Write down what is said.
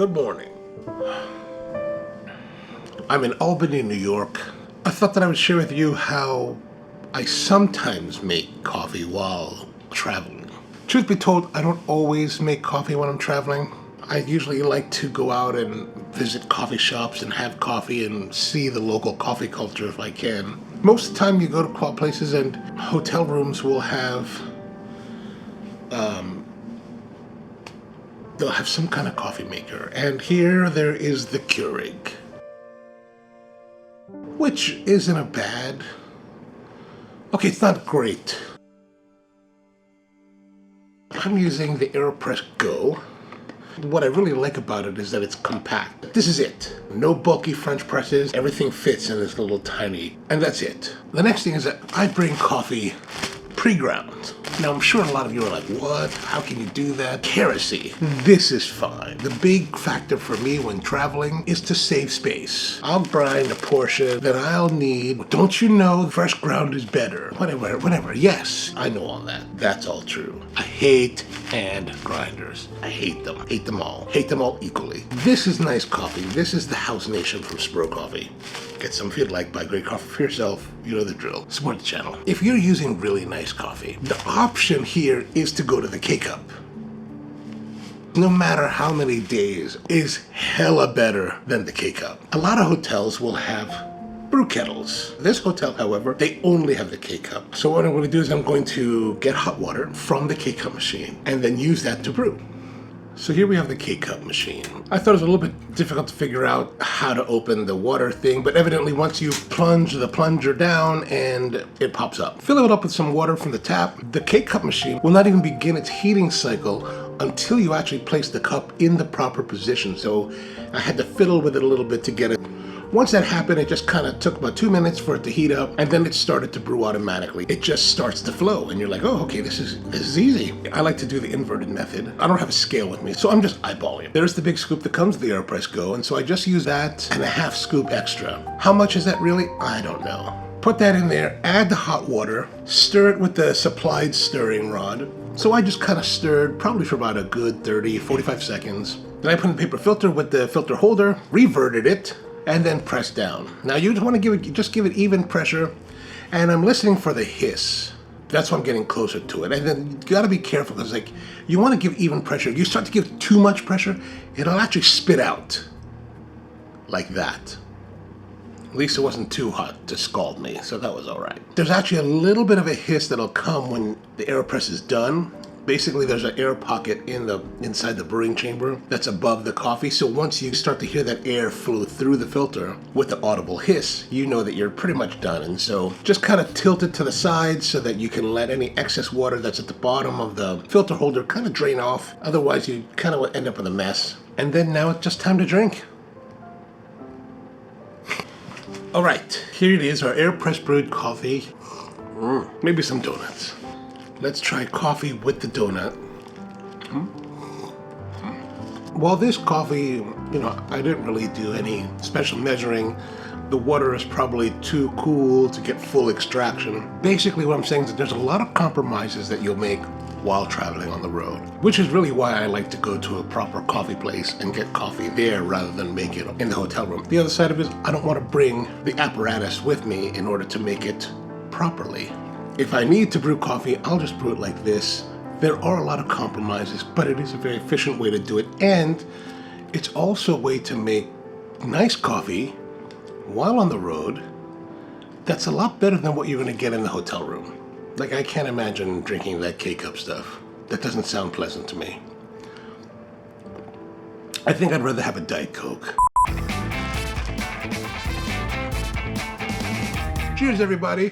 Good morning. I'm in Albany, New York. I thought that I would share with you how I sometimes make coffee while traveling. Truth be told, I don't always make coffee when I'm traveling. I usually like to go out and visit coffee shops and have coffee and see the local coffee culture if I can. Most of the time you go to places and hotel rooms will have they'll have some kind of coffee maker, and here there is the Keurig, which isn't a bad, okay, it's not great. I'm using the AeroPressGo Go. What I really like about it is that it's compact. This is it. No bulky French presses, everything fits in this little tiny, and that's it. The next thing is that I bring coffee pre-ground. Now, I'm sure a lot of you are like, what? How can you do that? Heresy. This is fine. The big factor for me when traveling is to save space. I'll grind a portion that I'll need. Don't you know fresh ground is better? Whatever. Yes, I know all that. That's all true. I hate hand grinders. I hate them. Hate them all. Hate them all equally. This is nice coffee. This is the House Nation from BREW Coffee. Get some if you'd like, buy great coffee for yourself. You know the drill. Support the channel. If you're using really nice coffee, the option here is to go to the K-Cup. No matter how many days, is hella better than the K-Cup. A lot of hotels will have brew kettles. This hotel, however, they only have the K-Cup. So what I'm going to do is I'm going to get hot water from the K-Cup machine and then use that to brew. So here we have the K-Cup machine. I thought it was a little bit difficult to figure out how to open the water thing, but evidently once you plunge the plunger down and it pops up. Fill it up with some water from the tap. The K-Cup machine will not even begin its heating cycle until you actually place the cup in the proper position. So I had to fiddle with it a little bit to get it. Once that happened, it just kind of took about 2 minutes for it to heat up, and then it started to brew automatically. It just starts to flow, and you're like, oh, okay, this is easy. I like to do the inverted method. I don't have a scale with me, so I'm just eyeballing. There's the big scoop that comes with the AeroPressGo, and so I just use that and a half scoop extra. How much is that really? I don't know. Put that in there, add the hot water, stir it with the supplied stirring rod. So I just kind of stirred probably for about a good 30, 45 seconds. Then I put in the paper filter with the filter holder, reverted it, and then press down. Now you just want to give it even pressure, and I'm listening for the hiss. That's why I'm getting closer to it. And then you gotta be careful, because like you want to give even pressure. If you start to give too much pressure, it'll actually spit out like that. At least it wasn't too hot to scald me, so that was all right. There's actually a little bit of a hiss that'll come when the AeroPress is done. Basically, there's an air pocket inside the brewing chamber that's above the coffee. So once you start to hear that air flow through the filter with the audible hiss, you know that you're pretty much done. And so just kind of tilt it to the side so that you can let any excess water that's at the bottom of the filter holder kind of drain off. Otherwise, you kind of end up with a mess. And then now it's just time to drink. All right, here it is, our AeroPress brewed coffee. Maybe some donuts. Let's try coffee with the donut. While this coffee, I didn't really do any special measuring. The water is probably too cool to get full extraction. Basically what I'm saying is that there's a lot of compromises that you'll make while traveling on the road, which is really why I like to go to a proper coffee place and get coffee there rather than make it in the hotel room. The other side of it is I don't want to bring the apparatus with me in order to make it properly. If I need to brew coffee, I'll just brew it like this. There are a lot of compromises, but it is a very efficient way to do it. And it's also a way to make nice coffee while on the road that's a lot better than what you're going to get in the hotel room. Like, I can't imagine drinking that K-Cup stuff. That doesn't sound pleasant to me. I think I'd rather have a Diet Coke. Cheers, everybody.